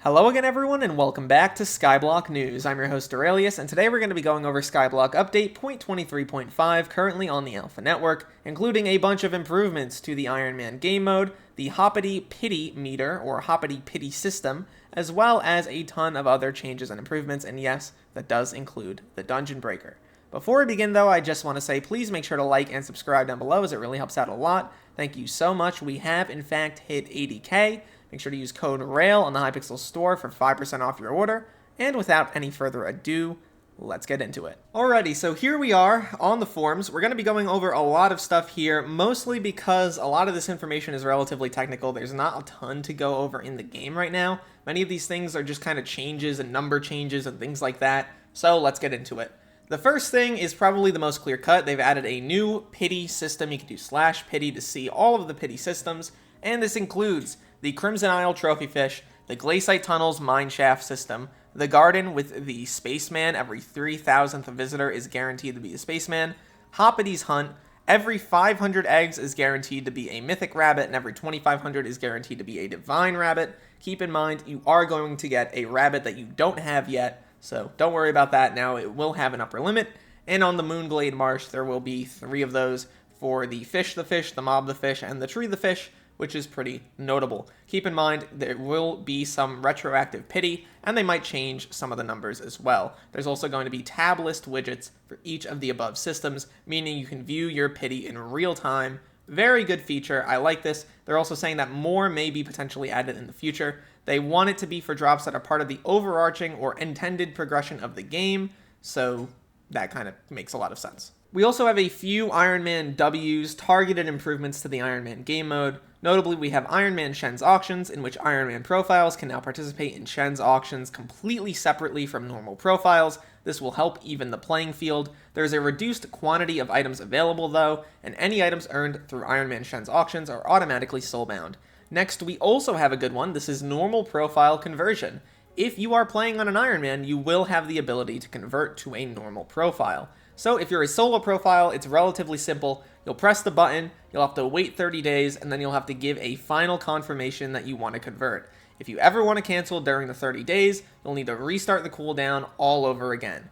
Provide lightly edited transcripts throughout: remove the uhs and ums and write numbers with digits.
Hello again everyone and welcome back to Skyblock News. I'm your host Derailious and today we're going to be going over Skyblock Update 0.23.5 currently on the Alpha Network, including a bunch of improvements to the Ironman game mode, the Hoppity Pity meter or Hoppity Pity system, as well as a ton of other changes and improvements, and yes, that does include the Dungeon Breaker. Before we begin though, I just want to say please make sure to like and subscribe down below as it really helps out a lot. Thank you so much. We have in fact hit 80k. Make sure to use code RAIL on the Hypixel store for 5% off your order. And without any further ado, let's get into it. Alrighty, so here we are on the forums. We're going to be going over a lot of stuff here, mostly because a lot of this information is relatively technical. There's not a ton to go over in the game right now. Many of these things are just kind of changes and number changes and things like that. So let's get into it. The first thing is probably the most clear cut. They've added a new pity system. You can do /pity to see all of the pity systems, and this includes the Crimson Isle Trophy Fish, the Glaciite Tunnels Mineshaft system, the Garden with the Spaceman. Every 3,000th visitor is guaranteed to be a Spaceman. Hoppity's Hunt. Every 500 eggs is guaranteed to be a Mythic Rabbit, and every 2,500 is guaranteed to be a Divine Rabbit. Keep in mind, you are going to get a rabbit that you don't have yet, so don't worry about that now. It will have an upper limit. And on the Moonglade Marsh, there will be 3 of those for the Fish, the Mob, the Fish, and the Tree, the Fish, which is pretty notable. Keep in mind, there will be some retroactive pity, and they might change some of the numbers as well. There's also going to be tab list widgets for each of the above systems, meaning you can view your pity in real time. Very good feature. I like this. They're also saying that more may be potentially added in the future. They want it to be for drops that are part of the overarching or intended progression of the game, so that kind of makes a lot of sense. We also have a few Ironman W's, targeted improvements to the Ironman game mode. Notably, we have Ironman Shen's Auctions, in which Ironman profiles can now participate in Shen's Auctions completely separately from normal profiles. This will help even the playing field. There's a reduced quantity of items available though, and any items earned through Ironman Shen's Auctions are automatically soulbound. Next, we also have a good one. This is normal profile conversion. If you are playing on an Ironman, you will have the ability to convert to a normal profile. So if you're a solo profile, it's relatively simple. You'll press the button, you'll have to wait 30 days, and then you'll have to give a final confirmation that you want to convert. If you ever want to cancel during the 30 days, you'll need to restart the cooldown all over again.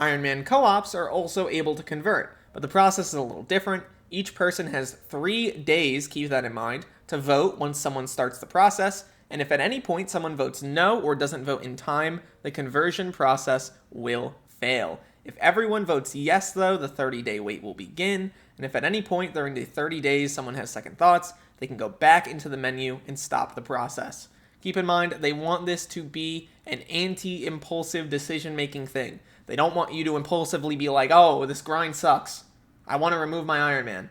Ironman co-ops are also able to convert, but the process is a little different. Each person has 3 days, keep that in mind, to vote once someone starts the process, and if at any point someone votes no or doesn't vote in time, the conversion process will fail. If everyone votes yes, though, the 30-day wait will begin, and if at any point during the 30 days someone has second thoughts, they can go back into the menu and stop the process. Keep in mind, they want this to be an anti-impulsive decision-making thing. They don't want you to impulsively be like, oh, this grind sucks. I want to remove my Ironman.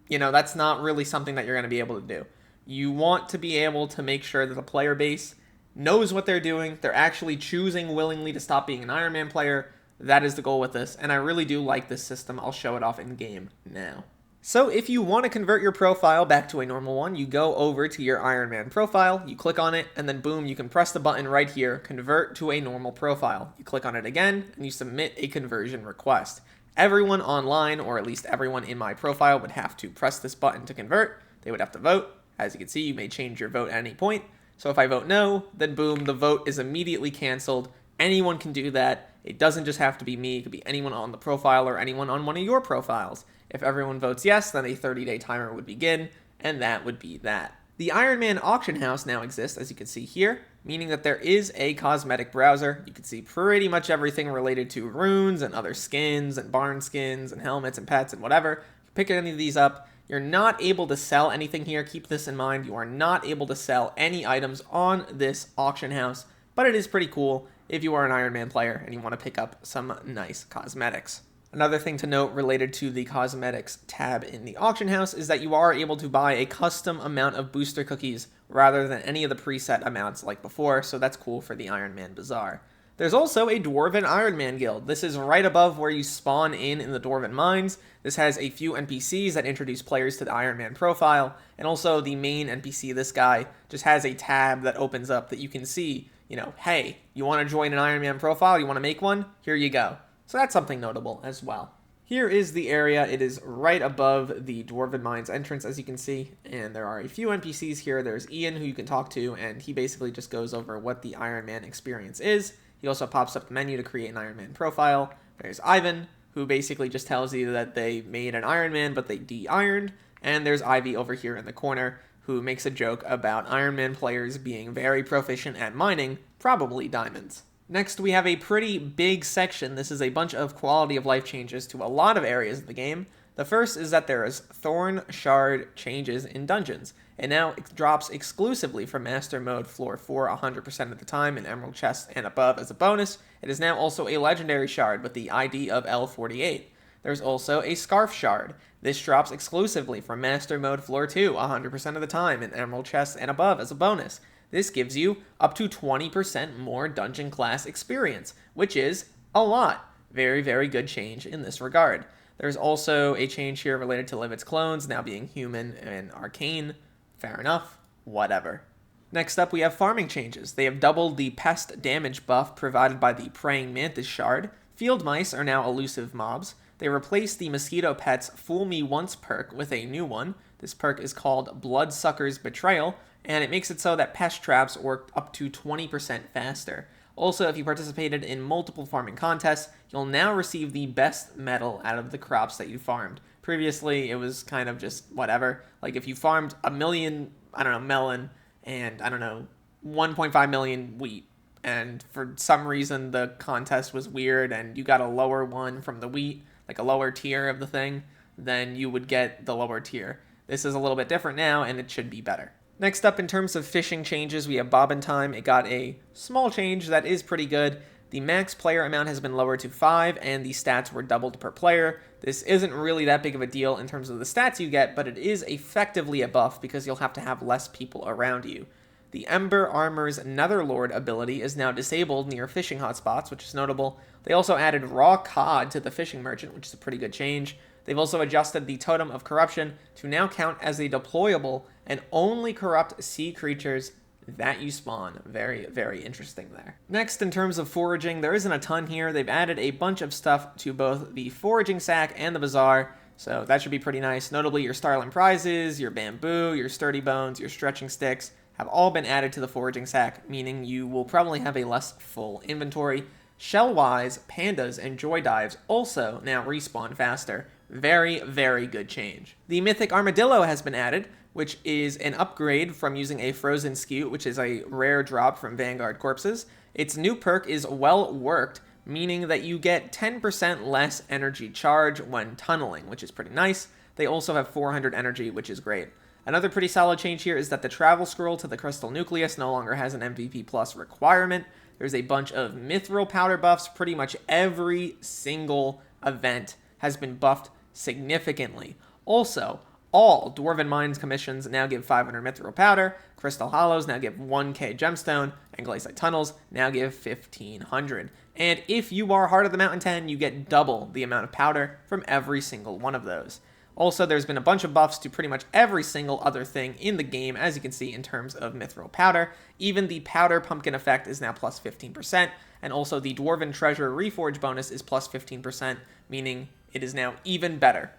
You know, that's not really something that you're going to be able to do. You want to be able to make sure that the player base knows what they're doing. They're actually choosing willingly to stop being an Ironman player. That is the goal with this, and I really do like this system. I'll show it off in game now. So if you want to convert your profile back to a normal one, you go over to your Ironman profile, you click on it, and then boom, you can press the button right here, convert to a normal profile. You click on it again, and you submit a conversion request. Everyone online, or at least everyone in my profile, would have to press this button to convert. They would have to vote. As you can see, you may change your vote at any point. So if I vote no, then boom, the vote is immediately canceled. Anyone can do that. It doesn't just have to be me. It could be anyone on the profile or anyone on one of your profiles. If everyone votes yes, then a 30-day timer would begin, and that would be that. The Ironman auction house now exists, as you can see here, meaning that there is a cosmetic browser. You can see pretty much everything related to runes and other skins and barn skins and helmets and pets and whatever. Pick any of these up. You're not able to sell anything here. Keep this in mind. You are not able to sell any items on this auction house, but it is pretty cool if you are an Ironman player and you want to pick up some nice cosmetics. Another thing to note related to the cosmetics tab in the auction house is that you are able to buy a custom amount of booster cookies rather than any of the preset amounts like before, so that's cool for the Ironman Bazaar. There's also a Dwarven Ironman guild. This is right above where you spawn in the Dwarven mines. This has a few NPCs that introduce players to the Ironman profile, and also the main NPC, this guy, just has a tab that opens up that you can see, you know, hey, you want to join an Ironman profile, you want to make one? Here you go. So that's something notable as well. Here is the area. It is right above the Dwarven Mines entrance, as you can see, and there are a few NPCs here. There's Ian, who you can talk to, and he basically just goes over what the Ironman experience is. He also pops up the menu to create an Ironman profile. There's Ivan, who basically just tells you that they made an Ironman, but they de-ironed. And there's Ivy over here in the corner, who makes a joke about Ironman players being very proficient at mining, probably diamonds. Next, we have a pretty big section. This is a bunch of quality of life changes to a lot of areas of the game. The first is that there is Thorn Shard changes in dungeons. It now drops exclusively from Master Mode Floor 4 100% of the time in Emerald Chests and above as a bonus. It is now also a Legendary Shard with the ID of L48. There's also a Scarf Shard. This drops exclusively from Master Mode Floor 2 100% of the time in Emerald Chests and above as a bonus. This gives you up to 20% more dungeon class experience, which is a lot. Very, very good change in this regard. There's also a change here related to Livet's clones now being human and arcane. Fair enough. Whatever. Next up, we have farming changes. They have doubled the pest damage buff provided by the Praying Mantis Shard. Field mice are now elusive mobs. They replaced the Mosquito Pet's Fool Me Once perk with a new one. This perk is called Bloodsucker's Betrayal, and it makes it so that pest traps work up to 20% faster. Also, if you participated in multiple farming contests, you'll now receive the best metal out of the crops that you farmed. Previously, it was kind of just whatever. Like if you farmed a million, melon, and 1.5 million wheat, and for some reason the contest was weird and you got a lower one from the wheat, like a lower tier of the thing, then you would get the lower tier. This is a little bit different now, and it should be better. Next up, in terms of fishing changes, we have Bobbin Time. It got a small change that is pretty good. The max player amount has been lowered to 5, and the stats were doubled per player. This isn't really that big of a deal in terms of the stats you get, but it is effectively a buff because you'll have to have less people around you. The Ember Armor's Netherlord ability is now disabled near fishing hotspots, which is notable. They also added Raw Cod to the Fishing Merchant, which is a pretty good change. They've also adjusted the Totem of Corruption to now count as a deployable and only corrupt sea creatures that you spawn. Very, very interesting there. Next, in terms of foraging, there isn't a ton here. They've added a bunch of stuff to both the foraging sack and the bazaar, so that should be pretty nice. Notably, your Starland Prizes, your bamboo, your sturdy bones, your stretching sticks have all been added to the foraging sack, meaning you will probably have a less full inventory. Shellwise, pandas, and joy dives also now respawn faster. Very, very good change. The Mythic Armadillo has been added, which is an upgrade from using a Frozen Skewt, which is a rare drop from Vanguard Corpses. Its new perk is Well Worked, meaning that you get 10% less energy charge when tunneling, which is pretty nice. They also have 400 energy, which is great. Another pretty solid change here is that the Travel Scroll to the Crystal Nucleus no longer has an MVP Plus requirement. There's a bunch of Mithril powder buffs. Pretty much every single event has been buffed significantly. Also, all Dwarven Mines commissions now give 500 Mithril powder, Crystal Hollows now give 1k gemstone, and Glaciate Tunnels now give 1500. And if you are Heart of the Mountain 10, you get double the amount of powder from every single one of those. Also, there's been a bunch of buffs to pretty much every single other thing in the game, as you can see in terms of Mithril Powder. Even the Powder Pumpkin effect is now plus 15%, and also the Dwarven Treasure Reforge bonus is plus 15%, meaning it is now even better.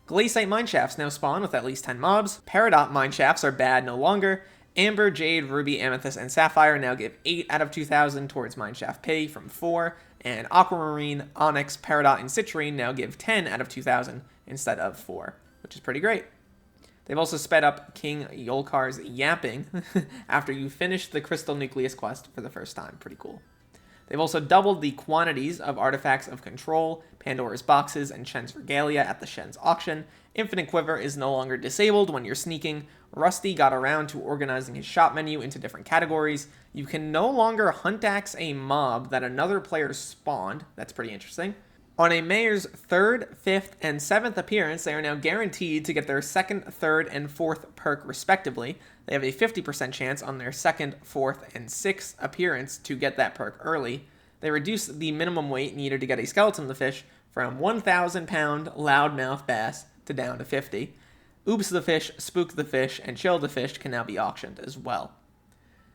Glaciate Mineshafts now spawn with at least 10 mobs. Peridot Mineshafts are bad no longer. Amber, Jade, Ruby, Amethyst, and Sapphire now give 8 out of 2000 towards Mineshaft Pay from 4, and Aquamarine, Onyx, Peridot, and Citrine now give 10 out of 2000 instead of 4, which is pretty great. They've also sped up King Yolkar's yapping after you finish the Crystal Nucleus quest for the first time. Pretty cool. They've also doubled the quantities of Artifacts of Control, Pandora's Boxes, and Shen's Regalia at the Shen's auction. Infinite Quiver is no longer disabled when you're sneaking. Rusty got around to organizing his shop menu into different categories. You can no longer hunt axe a mob that another player spawned. That's pretty interesting. On a mayor's 3rd, 5th, and 7th appearance, they are now guaranteed to get their 2nd, 3rd, and 4th perk respectively. They have a 50% chance on their 2nd, 4th, and 6th appearance to get that perk early. They reduce the minimum weight needed to get a skeleton to fish from 1,000-pound loudmouth bass to down to 50. Oops the Fish, Spook the Fish, and Chill the Fish can now be auctioned as well.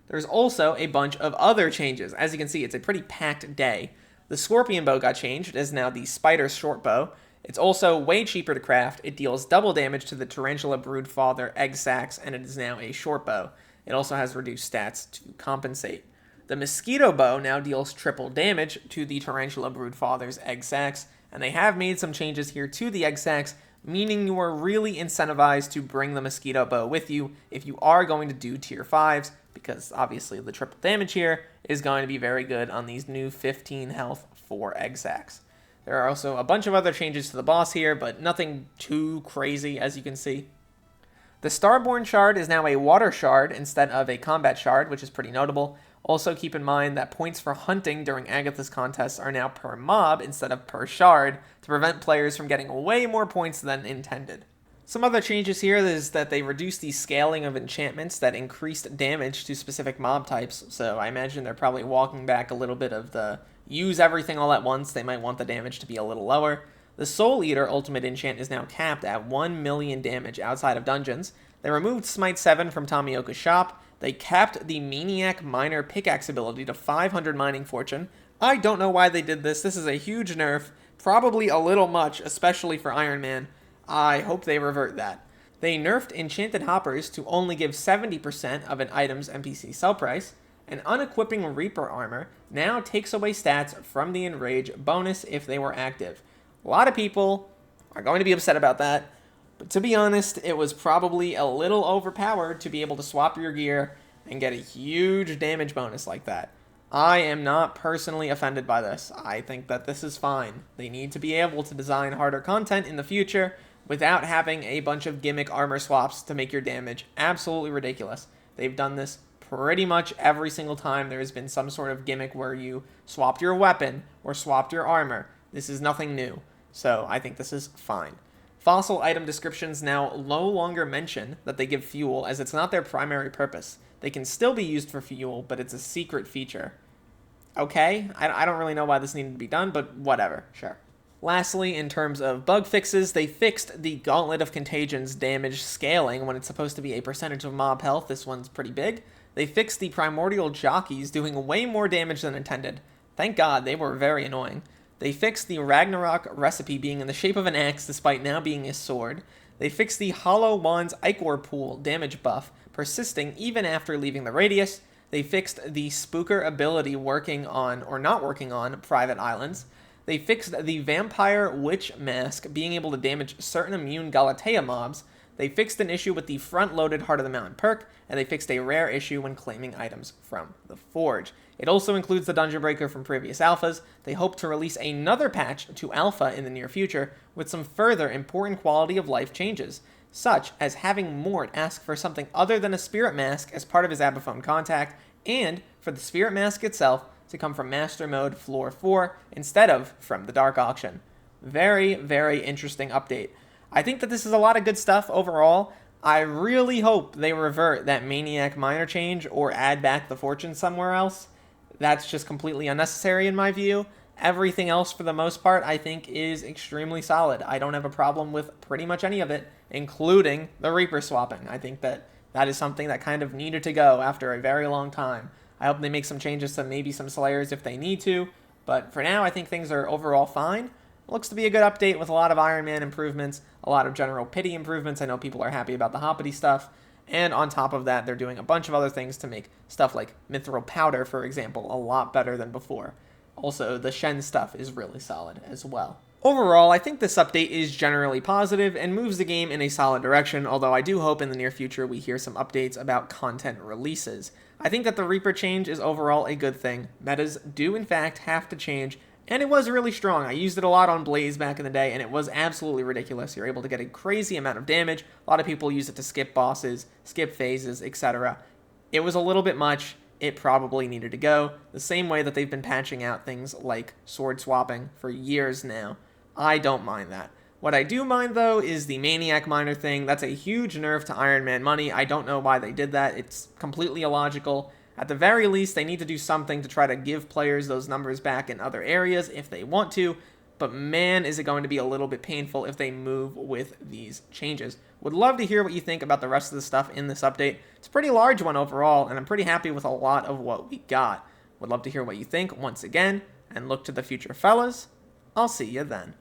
There's also a bunch of other changes. As you can see, it's a pretty packed day. The Scorpion Bow got changed. It is now the Spider Short Bow. It's also way cheaper to craft. It deals double damage to the Tarantula Broodfather egg sacs, and it is now a short bow. It also has reduced stats to compensate. The Mosquito Bow now deals triple damage to the Tarantula Broodfather's egg sacs, and they have made some changes here to the egg sacs, meaning you are really incentivized to bring the Mosquito Bow with you if you are going to do tier 5s, because obviously the triple damage here is going to be very good on these new 15 health 4 egg sacs. There are also a bunch of other changes to the boss here, but nothing too crazy, as you can see. The Starborn Shard is now a Water Shard instead of a Combat Shard, which is pretty notable. Also keep in mind that points for hunting during Agatha's contests are now per mob instead of per shard, to prevent players from getting way more points than intended. Some other changes here is that they reduced the scaling of enchantments that increased damage to specific mob types, so I imagine they're probably walking back a little bit of the use everything all at once. They might want the damage to be a little lower. The Soul Eater ultimate enchant is now capped at 1 million damage outside of dungeons. They removed Smite 7 from Tomioka's shop. They capped the Maniac Miner pickaxe ability to 500 mining fortune. I don't know why they did this. This is a huge nerf, probably a little much, especially for Ironman. I hope they revert that. They nerfed Enchanted Hoppers to only give 70% of an item's NPC sell price. And unequipping Reaper armor now takes away stats from the Enrage bonus if they were active. A lot of people are going to be upset about that, but to be honest, it was probably a little overpowered to be able to swap your gear and get a huge damage bonus like that. I am not personally offended by this. I think that this is fine. They need to be able to design harder content in the future without having a bunch of gimmick armor swaps to make your damage absolutely ridiculous. They've done this pretty much every single time there has been some sort of gimmick where you swapped your weapon or swapped your armor. This is nothing new, so I think this is fine. Fossil item descriptions now no longer mention that they give fuel, as it's not their primary purpose. They can still be used for fuel, but it's a secret feature. Okay, I don't really know why this needed to be done, but whatever, sure. Lastly, in terms of bug fixes, they fixed the Gauntlet of Contagions damage scaling when it's supposed to be a percentage of mob health. This one's pretty big. They fixed the Primordial Jockeys doing way more damage than intended. Thank God, they were very annoying. They fixed the Ragnarok recipe being in the shape of an axe despite now being a sword. They fixed the Hollow Wands Ichor Pool damage buff, persisting even after leaving the radius. They fixed the Spooker ability working on, or not working on, private islands. They fixed the Vampire Witch Mask being able to damage certain immune Galatea mobs. They fixed an issue with the front-loaded Heart of the Mountain perk, and they fixed a rare issue when claiming items from the Forge. It also includes the Dungeon Breaker from previous alphas. They hope to release another patch to alpha in the near future with some further important quality of life changes, such as having Mort ask for something other than a Spirit Mask as part of his Abaphone contact, and for the Spirit Mask itself to come from Master Mode Floor 4 instead of from the Dark Auction. Very, very interesting update. I think that this is a lot of good stuff overall. I really hope they revert that Maniac minor change or add back the fortune somewhere else. That's just completely unnecessary in my view. Everything else, for the most part, I think is extremely solid. I don't have a problem with pretty much any of it, including the Reaper swapping. I think that that is something that kind of needed to go after a very long time. I hope they make some changes to maybe some Slayers if they need to, but for now, I think things are overall fine. It looks to be a good update with a lot of Iron Man improvements, a lot of general pity improvements. I know people are happy about the Hoppity stuff. And on top of that, they're doing a bunch of other things to make stuff like Mithril Powder, for example, a lot better than before. Also, the Shen stuff is really solid as well. Overall, I think this update is generally positive and moves the game in a solid direction, although I do hope in the near future we hear some updates about content releases. I think that the Reaper change is overall a good thing. Metas do in fact have to change, and it was really strong. I used it a lot on Blaze back in the day, and it was absolutely ridiculous. You're able to get a crazy amount of damage. A lot of people use it to skip bosses, skip phases, etc. It was a little bit much. It probably needed to go, the same way that they've been patching out things like sword swapping for years now. I don't mind that. What I do mind, though, is the Maniac Miner thing. That's a huge nerf to Iron Man money. I don't know why they did that. It's completely illogical. At the very least, they need to do something to try to give players those numbers back in other areas if they want to, but man, is it going to be a little bit painful if they move with these changes. Would love to hear what you think about the rest of the stuff in this update. It's a pretty large one overall, and I'm pretty happy with a lot of what we got. Would love to hear what you think once again, and look to the future, fellas. I'll see you then.